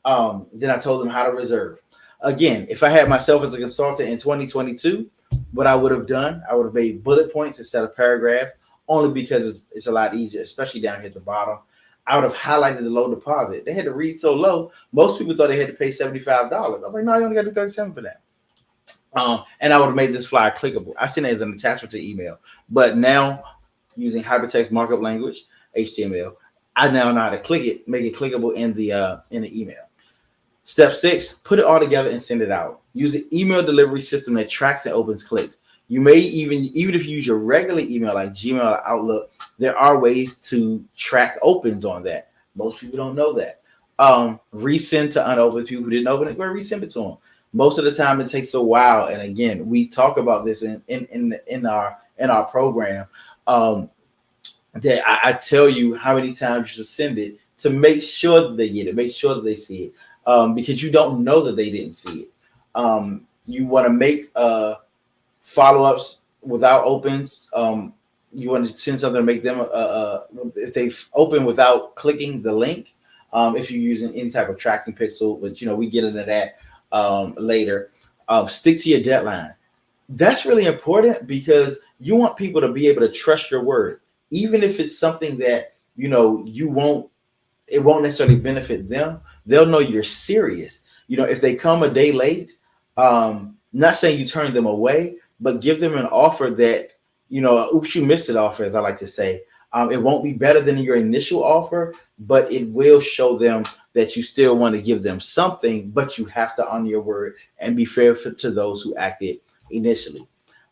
Then I told them how to reserve. Again, if I had myself as a consultant in 2022, what I would have done, I would have made bullet points instead of paragraphs, only because it's a lot easier, especially down here at the bottom. I would have highlighted the low deposit. They had to read so low. Most people thought they had to pay $75. I'm like, no, you only got to do $37 for that. And I would have made this flyer clickable. I sent it as an attachment to email. But now, using hypertext markup language, HTML, I now know how to click it, make it clickable in the email. Step 6, put it all together and send it out. Use an email delivery system that tracks and opens clicks. You may even if you use your regular email like Gmail or Outlook, there are ways to track opens on that. Most people don't know that. Resend to unopened people who didn't open it, or resend it to them. Most of the time it takes a while. And again, we talk about this in our program. That I tell you how many times you should send it to make sure that they get it, make sure that they see it. Because you don't know that they didn't see it. You want to make follow-ups without opens. You want to send something to make them if they've opened without clicking the link. If you're using any type of tracking pixel, but we get into that later. Stick to your deadline. That's really important, because you want people to be able to trust your word, even if it's something that it won't necessarily benefit them. They'll know you're serious. If they come a day late, not saying you turn them away, but give them an offer that, oops, you missed it offer, as I like to say. It won't be better than your initial offer, but it will show them that you still want to give them something, but you have to honor your word and be fair to those who acted initially.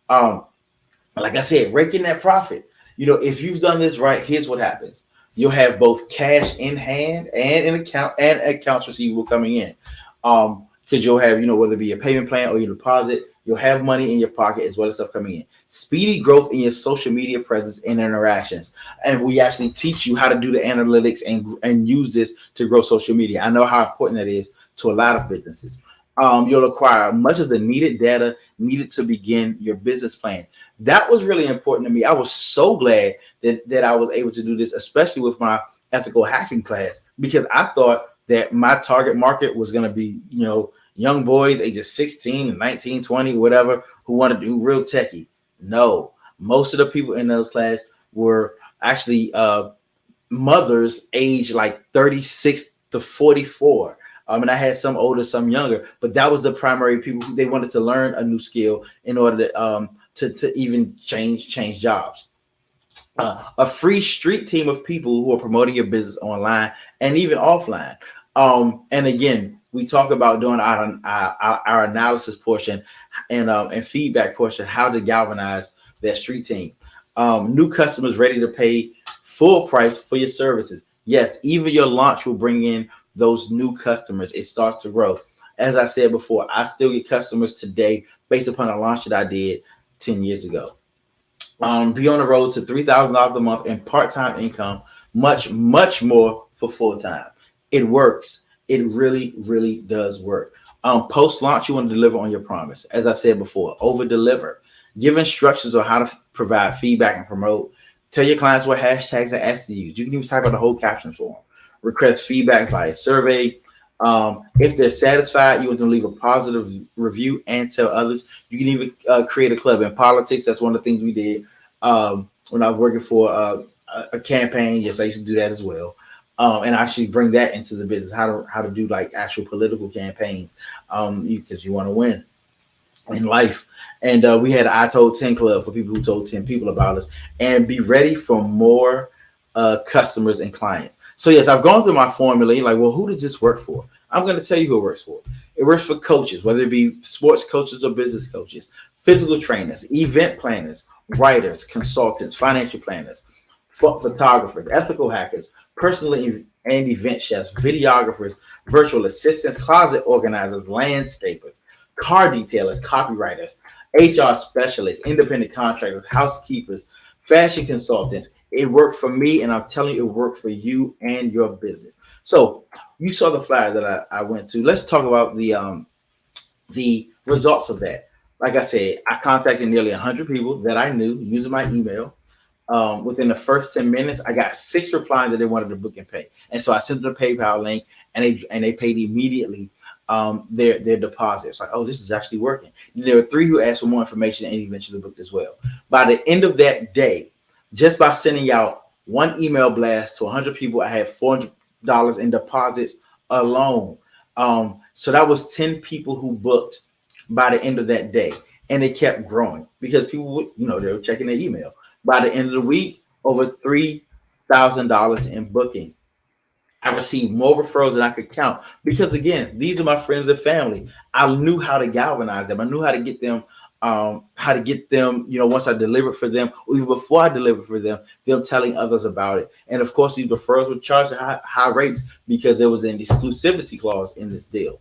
Like I said, raking that profit. If you've done this right, here's what happens. You'll have both cash in hand and an account and accounts receivable coming in. Because you'll have, whether it be a payment plan or your deposit, you'll have money in your pocket as well as stuff coming in. Speedy growth in your social media presence and interactions. And we actually teach you how to do the analytics and use this to grow social media. I know how important that is to a lot of businesses. You'll acquire much of the needed data needed to begin your business plan. That was really important to me. I was so glad that I was able to do this, especially with my ethical hacking class, because I thought that my target market was going to be, young boys ages 16, 19, 20, whatever, who want to do real techie. No, most of the people in those class were actually mothers aged like 36 to 44. And I had some older, some younger, but that was the primary people who they wanted to learn a new skill in order to even change jobs. A free street team of people who are promoting your business online and even offline. And again, we talk about doing our analysis portion and feedback portion, how to galvanize that street team. New customers ready to pay full price for your services. Yes, even your launch will bring in those new customers. It starts to grow. As I said before, I still get customers today based upon a launch that I did 10 years ago. Be on the road to $3,000 a month in part-time income, much more for full-time. It works. It really does work. Post-launch, you want to deliver on your promise. As I said before, over-deliver. Give instructions on how to provide feedback and promote. Tell your clients what hashtags are asked to use. You can even type out the whole captions for them. Request feedback via survey. If they're satisfied, you want them to leave a positive review and tell others. You can even create a club in politics. That's one of the things we did when I was working for a campaign. Yes, I used to do that as well. And actually bring that into the business, how to do like actual political campaigns, because you want to win in life. And we had an I Told 10 club for people who told 10 people about us, and be ready for more customers and clients. So yes, I've gone through my formula. You're like, well, who does this work for? I'm going to tell you who it works for. It works for coaches, whether it be sports coaches or business coaches, physical trainers, event planners, writers, consultants, financial planners, photographers, ethical hackers, personal and event chefs, videographers, virtual assistants, closet organizers, landscapers, car detailers, copywriters, HR specialists, independent contractors, housekeepers, fashion consultants. It worked for me, and I'm telling you, it worked for you and your business. So you saw the flyer that I went to. Let's talk about the results of that. Like I said, I contacted nearly 100 people that I knew using my email. Within the first 10 minutes, I got 6 replies that they wanted to book and pay. And so I sent them a PayPal link, and they paid immediately their deposit. It's like, oh, this is actually working. And there were 3 who asked for more information and eventually booked as well. By the end of that day, just by sending out one email blast to 100 people, I had $400 in deposits alone. So that was 10 people who booked by the end of that day. And it kept growing because people would, they were checking their email. By the end of the week, over $3,000 in booking. I received more referrals than I could count because, again, these are my friends and family. I knew how to galvanize them. I knew how to get them, once I delivered for them, or even before I delivered for them telling others about it. And of course, these referrals were charged at high rates because there was an exclusivity clause in this deal.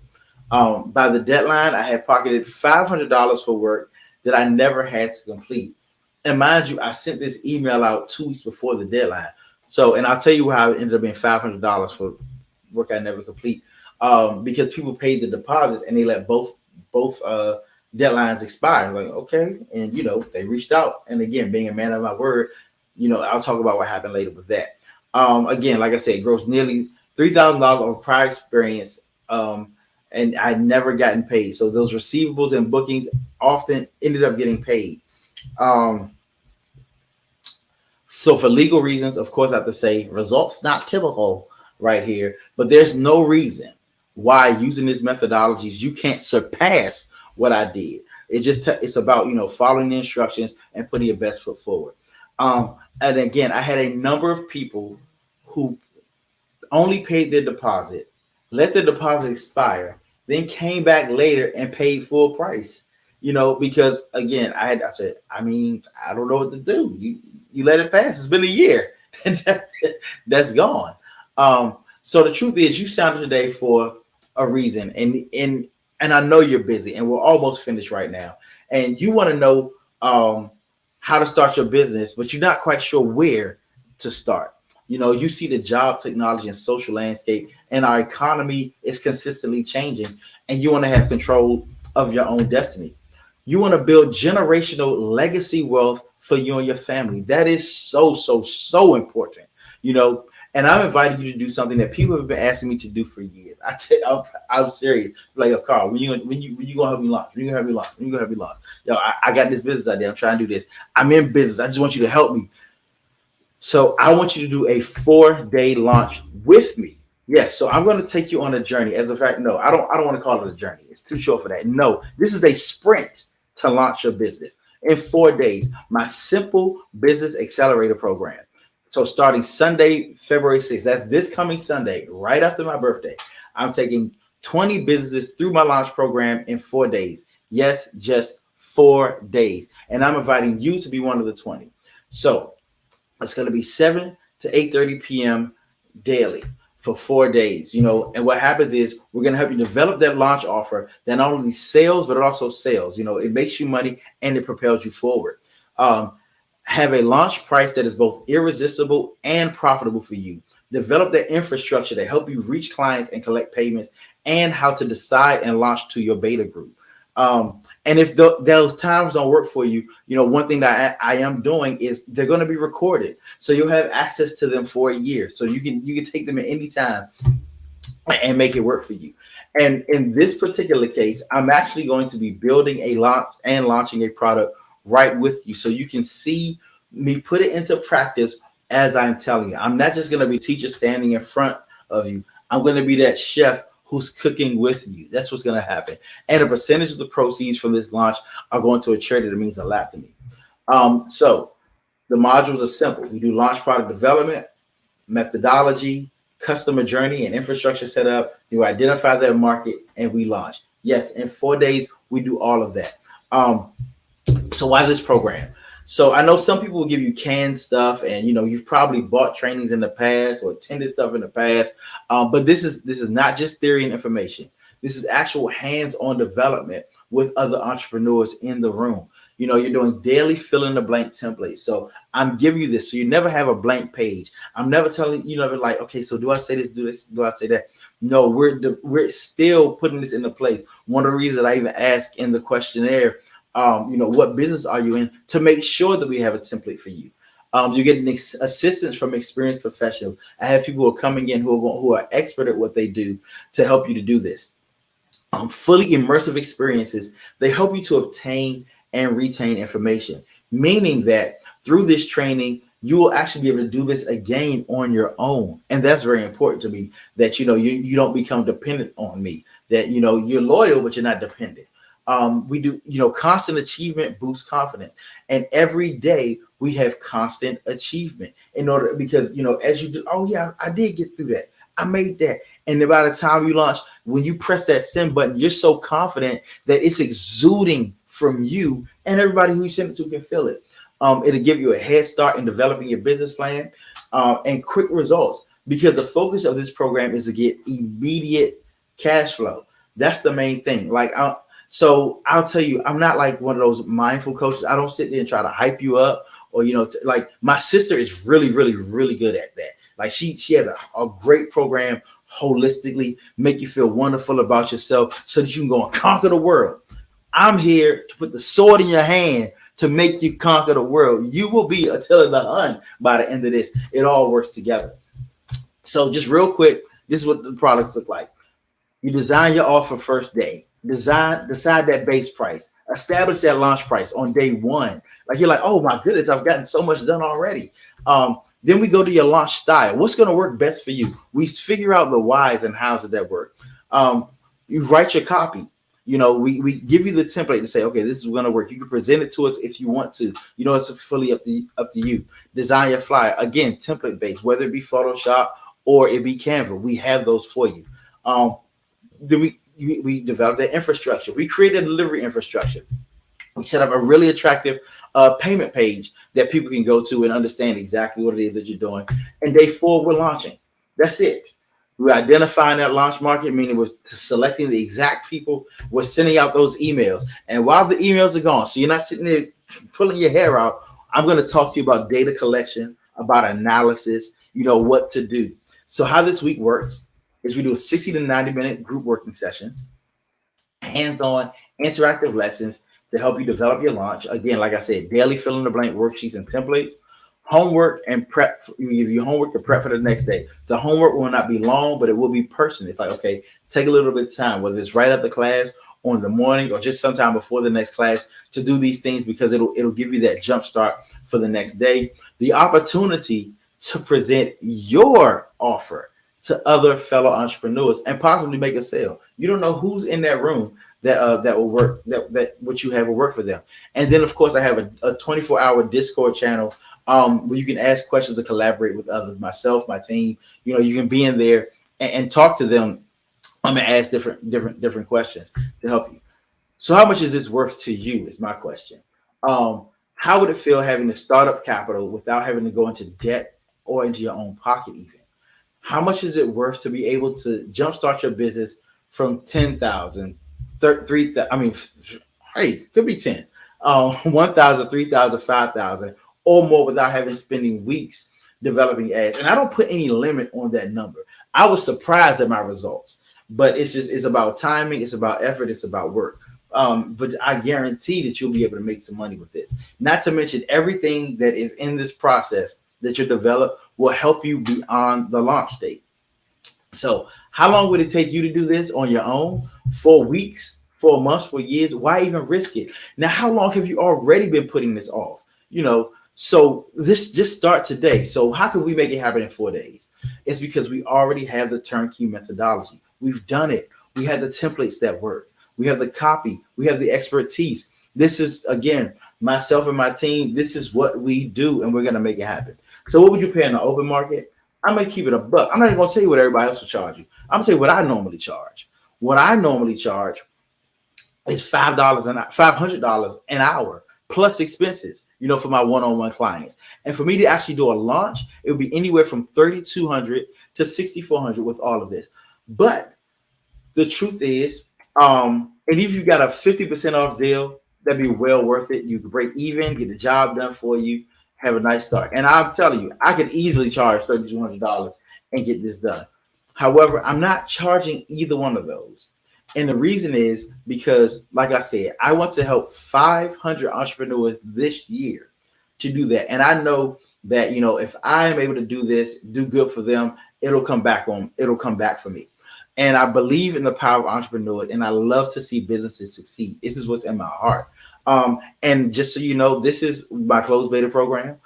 By the deadline, I had pocketed $500 for work that I never had to complete. And mind you, I sent this email out 2 weeks before the deadline. So, and I'll tell you how it ended up being $500 for work I never complete, because people paid the deposit and they let both deadlines expire. I was like, okay, and they reached out. And again, being a man of my word, I'll talk about what happened later with that. Again, like I said, it grossed nearly $3,000 of prior experience, and I never gotten paid. So those receivables and bookings often ended up getting paid. So for legal reasons, of course, I have to say results not typical right here, but there's no reason why using these methodologies you can't surpass what I did. It's about following the instructions and putting your best foot forward. And again, I had a number of people who only paid their deposit, let their deposit expire, then came back later and paid full price. Because again, I said, I don't know what to do. You let it pass. It's been a year. That's gone. So the truth is, you signed up today for a reason, and I know you're busy, and we're almost finished right now, and you want to know how to start your business, but you're not quite sure where to start. You see the job, technology, and social landscape, and our economy is consistently changing, and you want to have control of your own destiny. You want to build generational legacy wealth for you and your family. That is so important, and I'm inviting you to do something that people have been asking me to do for years. I'm serious. Like, Carl, when you gonna help me launch? When you gonna help me launch? I got this business idea. I'm trying to do this. I'm in business. I just want you to help me. So I want you to do a 4-day launch with me. Yes. So I'm going to take you on a journey. As a fact, no, I don't want to call it a journey. It's too short for that. No, this is a sprint to launch your business in 4 days. My simple business accelerator program. So starting Sunday, February 6th, that's this coming Sunday, right after my birthday, I'm taking 20 businesses through my launch program in 4 days. Yes, just 4 days. And I'm inviting you to be one of the 20. So it's going to be 7 to 8:30 p.m. daily for 4 days, and what happens is we're going to help you develop that launch offer that not only sells, but it also sells. It makes you money and it propels you forward. Um, have a launch price that is both irresistible and profitable for you. Develop the infrastructure to help you reach clients and collect payments, and how to decide and launch to your beta group. And if those times don't work for you, one thing that I am doing is they're going to be recorded, so you'll have access to them for a year, so you can take them at any time and make it work for you. And in this particular case, I'm actually going to be building a launch and launching a product right with you, so you can see me put it into practice as I'm telling you. I'm not just going to be a teacher standing in front of you. I'm going to be that chef who's cooking with you. That's what's going to happen. And a percentage of the proceeds from this launch are going to a charity that means a lot to me. So the modules are simple. We do launch product development, methodology, customer journey, and infrastructure setup. You identify that market and we launch. Yes, in 4 days, we do all of that. So why this program? So I know some people will give you canned stuff, and you've probably bought trainings in the past or attended stuff in the past. But this is not just theory and information. This is actual hands-on development with other entrepreneurs in the room. You're doing daily fill in the blank templates. So I'm giving you this, so you never have a blank page. I'm never telling you, never like, okay, so do I say this, do this, do I say that? No, we're still putting this into place. One of the reasons I even ask in the questionnaire, what business are you in, to make sure that we have a template for you. You get assistance from experienced professionals. I have people who are coming in who are expert at what they do to help you to do this. Fully immersive experiences, they help you to obtain and retain information, meaning that through this training, you will actually be able to do this again on your own. And that's very important to me, that, you don't become dependent on me, that, you're loyal, but you're not dependent. We do, constant achievement boosts confidence. And every day we have constant achievement because, as you do, oh yeah, I did get through that. I made that. And by the time you launch, when you press that send button, you're so confident that it's exuding from you, and everybody who you send it to can feel it. It'll give you a head start in developing your business plan and quick results, because the focus of this program is to get immediate cash flow. That's the main thing. So I'll tell you, I'm not like one of those mindful coaches. I don't sit there and try to hype you up, or, like my sister is really, really, really good at that. Like she has a great program holistically, make you feel wonderful about yourself so that you can go and conquer the world. I'm here to put the sword in your hand to make you conquer the world. You will be Attila the Hun by the end of this. It all works together. So just real quick, this is what the products look like. You design your offer first day. Decide that base price. Establish that launch price on day one. Like you're like, oh my goodness, I've gotten so much done already. Then we go to your launch style. What's going to work best for you? We figure out the whys and hows of that work. You write your copy. We give you the template to say, okay, this is going to work. You can present it to us if you want to. It's fully up to you. Design your flyer. Again, template based, whether it be Photoshop or it be Canva. We have those for you. Then we developed the infrastructure. We created a delivery infrastructure. We set up a really attractive payment page that people can go to and understand exactly what it is that you're doing. And day 4, we're launching. That's it. We're identifying that launch market, meaning we're selecting the exact people. We're sending out those emails. And while the emails are gone, so you're not sitting there pulling your hair out, I'm going to talk to you about data collection, about analysis, what to do. So how this week works is we do 60 to 90 minute group working sessions, hands-on interactive lessons to help you develop your launch. Again, like I said, daily fill in the blank worksheets and templates, homework and prep. We give you homework to prep for the next day. The homework will not be long, but it will be personal. It's like, okay, take a little bit of time, whether it's right after class or in the morning or just sometime before the next class, to do these things, because it'll give you that jump start for the next day. The opportunity to present your offer to other fellow entrepreneurs and possibly make a sale. You don't know who's in that room that will work, that what you have will work for them. And then of course I have a 24-hour Discord channel where you can ask questions and collaborate with others, myself, my team. You can be in there and talk to them. I'm gonna ask different questions to help you. So how much is this worth to you is my question. How would it feel having the startup capital without having to go into debt or into your own pocket even? How much is it worth to be able to jumpstart your business from 10,000, 3,000? I mean, hey, could be 10, 1,000, 3,000, 5,000, or more without having spending weeks developing ads. And I don't put any limit on that number. I was surprised at my results, but it's about timing, it's about effort, it's about work. But I guarantee that you'll be able to make some money with this. Not to mention everything that is in this process that you develop will help you beyond the launch date. So how long would it take you to do this on your own? 4 weeks, 4 months, 4 years? Why even risk it? Now, how long have you already been putting this off? So this just start today. So how can we make it happen in 4 days? It's because we already have the turnkey methodology. We've done it. We have the templates that work. We have the copy. We have the expertise. This is, again, myself and my team. This is what we do, and we're going to make it happen. So what would you pay in the open market? I'm going to keep it a buck. I'm not even going to tell you what everybody else will charge you. I'm going to tell you what I normally charge. What I normally charge is $500 an hour plus expenses, for my one-on-one clients. And for me to actually do a launch, it would be anywhere from $3,200 to $6,400 with all of this. But the truth is, and if you got a 50% off deal, that'd be well worth it. You can break even, get the job done for you, have a nice start. And I'm telling you, I could easily charge $3,200 and get this done. However, I'm not charging either one of those. And the reason is because, like I said, I want to help 500 entrepreneurs this year to do that. And I know that, if I am able to do this, do good for them, it'll come back for me. And I believe in the power of entrepreneurs, and I love to see businesses succeed. This is what's in my heart. And just so you know, this is my closed beta program.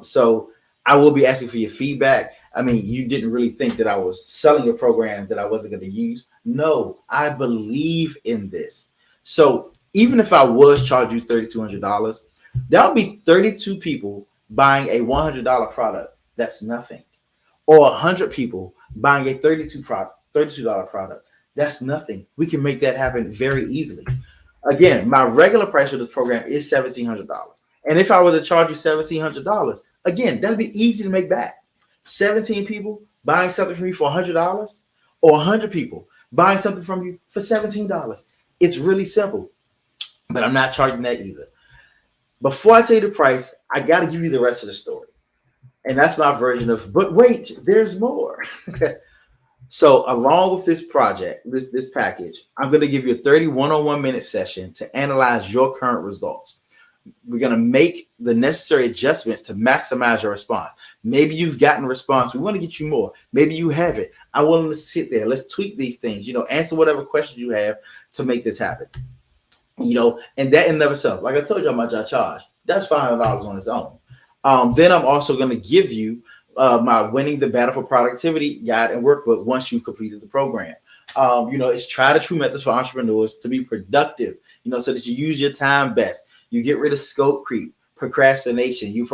So I will be asking for your feedback. I mean, you didn't really think that I was selling a program that I wasn't going to use. No, I believe in this. So even if I was charging you $3,200, that would be 32 people buying a $100 product. That's nothing. Or 100 people buying a $32 product. That's nothing. We can make that happen very easily. Again, my regular price for this program is $1,700. And if I were to charge you $1,700, again, that'd be easy to make back. 17 people buying something from you for $100, or 100 people buying something from you for $17. It's really simple, but I'm not charging that either. Before I tell you the price, I got to give you the rest of the story. And that's my version of, but wait, there's more. So along with this project, this package, I'm going to give you a 30 one-on-one minute session to analyze your current results. We're going to make the necessary adjustments to maximize your response. Maybe you've gotten a response. We want to get you more. Maybe you haven't. I'm willing to sit there. Let's tweak these things, answer whatever questions you have to make this happen. And that in and of itself, like I told you, how much I charge. That's $500 on its own. Then I'm also going to give you my Winning the Battle for Productivity guide and workbook once you've completed the program. It's tried and true methods for entrepreneurs to be productive, so that you use your time best. You get rid of scope creep, procrastination. You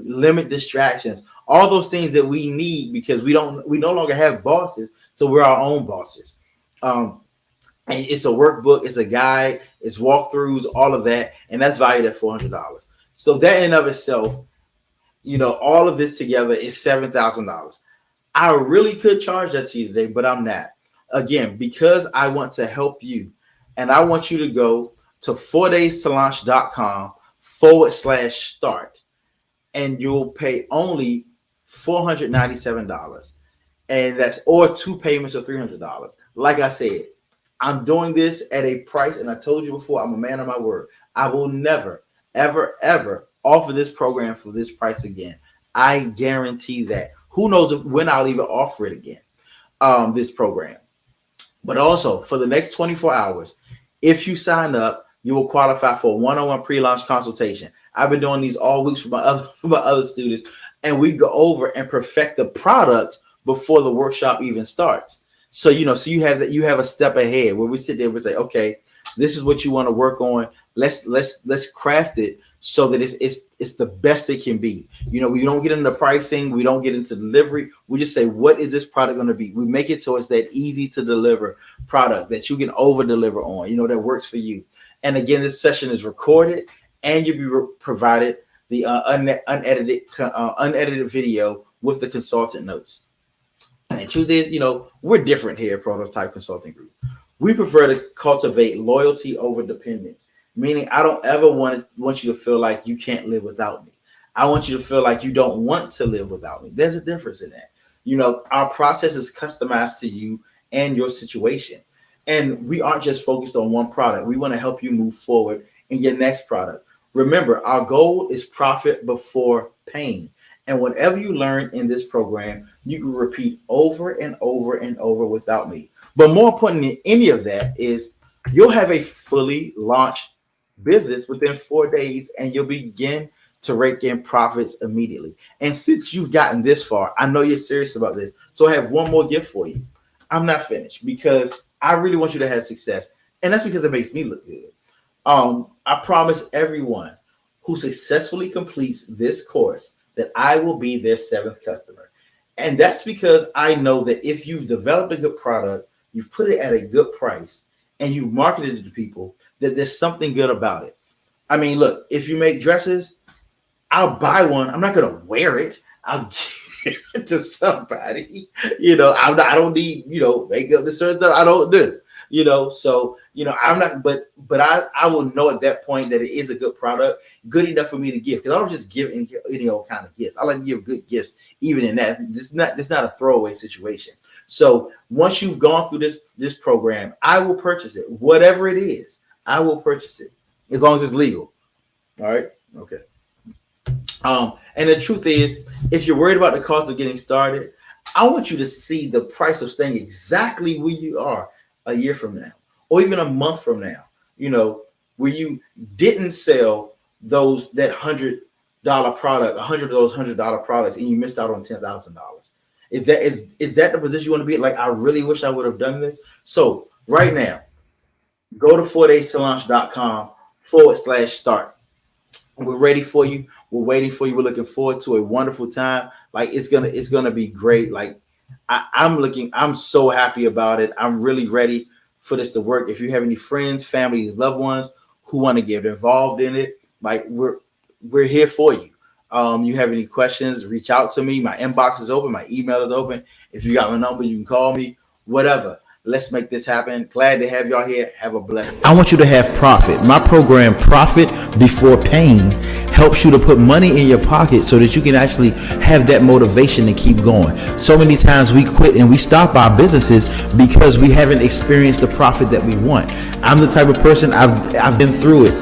limit distractions. All those things that we need because we no longer have bosses, so we're our own bosses. And it's a workbook, it's a guide, it's walkthroughs, all of that, and that's valued at $400. So that in and of itself, all of this together is $7,000. I really could charge that to you today, but I'm not. Again, because I want to help you, and I want you to go to 4daystolaunch.com/start, and you'll pay only $497. And that's, or 2 payments of $300. Like I said, I'm doing this at a price, and I told you before, I'm a man of my word. I will never, ever, ever offer this program for this price again. I guarantee that. Who knows when I'll even offer it again, this program. But also, for the next 24 hours, if you sign up, you will qualify for a one-on-one pre-launch consultation. I've been doing these all weeks for my other students, and we go over and perfect the product before the workshop even starts. So so you have a step ahead where we sit there and say, okay, this is what you want to work on. Let's craft it so that it's the best it can be. We don't get into pricing, we don't get into delivery. We just say, what is this product going to be? We make it so it's that easy to deliver product that you can over deliver on, that works for you. And again, this session is recorded, and you'll be provided the unedited video with the consultant notes. And the truth is, we're different here at Prototype Consulting Group. We prefer to cultivate loyalty over dependence, meaning I don't ever want you to feel like you can't live without me. I want you to feel like you don't want to live without me. There's a difference in that. Our process is customized to you and your situation. And we aren't just focused on one product. We want to help you move forward in your next product. Remember, our goal is profit before pain. And whatever you learn in this program, you can repeat over and over and over without me. But more important than any of that is you'll have a fully launched business within 4 days, and you'll begin to rake in profits immediately. And since you've gotten this far, I know you're serious about this. So I have one more gift for you. I'm not finished because I really want you to have success. And that's because it makes me look good. I promise everyone who successfully completes this course that I will be their 7th customer. And that's because I know that if you've developed a good product, you've put it at a good price, and you've marketed it to people, that there's something good about it. I mean, look, if you make dresses, I'll buy one. I'm not going to wear it. I'll give it to somebody. I don't need, makeup and certain stuff I don't do. So I'm not, but I will know at that point that it is a good product, good enough for me to give, because I don't just give any old kind of gifts. I like to give good gifts, even in that. It's not a throwaway situation. So once you've gone through this program, I will purchase it, whatever it is. I will purchase it as long as it's legal. All right. Okay. And the truth is, if you're worried about the cost of getting started, I want you to see the price of staying exactly where you are a year from now, or even a month from now, where you didn't sell that $100 product, 100 of those $100 products, and you missed out on $10,000. Is that the position you want to be? Like, I really wish I would have done this. So right now, go to 4daystoLaunch.com/start. We're ready for you. We're waiting for you. We're looking forward to a wonderful time. Like, it's gonna be great. Like, I'm so happy about it. I'm really ready for this to work. If you have any friends, families, loved ones who want to get involved in it, like, we're here for you. You have any questions, reach out to me. My inbox is open. My email is open. If you got my number, you can call me, whatever. Let's make this happen. Glad to have y'all here. Have a blessed day. I want you to have profit. My program, Profit Before Pain, helps you to put money in your pocket so that you can actually have that motivation to keep going. So many times we quit and we stop our businesses because we haven't experienced the profit that we want. I'm the type of person, I've been through it.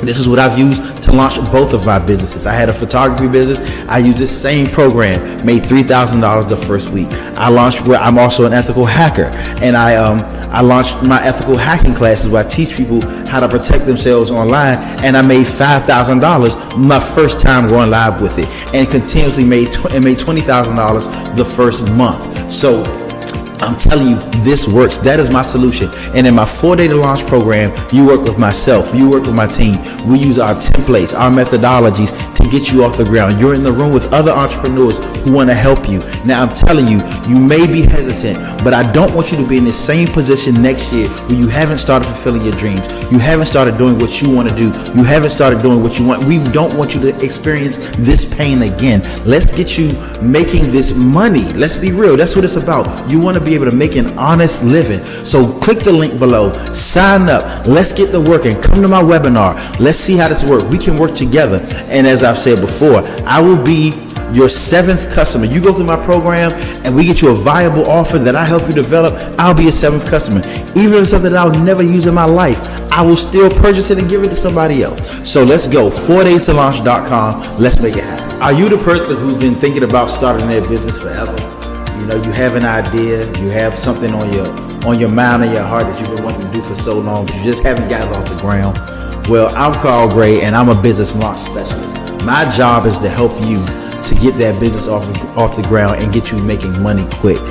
This is what I've used to launch both of my businesses. I had a photography business. I used this same program, made $3,000 the first week. I launched where I'm also an ethical hacker, and I launched my ethical hacking classes where I teach people how to protect themselves online, and I made $5,000 my first time going live with it, and continuously made $20,000 the first month. So I'm telling you, this works. That is my solution. And in my 4-day to launch program, you work with myself, you work with my team. We use our templates, our methodologies to get you off the ground. You're in the room with other entrepreneurs who want to help you. Now, I'm telling you, you may be hesitant, but I don't want you to be in the same position next year where you haven't started fulfilling your dreams. You haven't started doing what you want to do. You haven't started doing what you want. We don't want you to experience this pain again. Let's get you making this money. Let's be real. That's what it's about. You want to be able to make an honest living. So click the link below, sign up. Let's get to work and come to my webinar. Let's see how this works. We can work together. And as I've said before, I will be your 7th customer. You go through my program and we get you a viable offer that I help you develop. I'll be your 7th customer. Even if it's something that I'll never use in my life, I will still purchase it and give it to somebody else. So let's go. 4daystoLaunch.com. Let's make it happen. Are you the person who's been thinking about starting their business forever? You have an idea, you have something on your mind and your heart that you've been wanting to do for so long, but you just haven't got it off the ground. Well, I'm Carl Gray, and I'm a business launch specialist. My job is to help you to get that business off the ground and get you making money quick.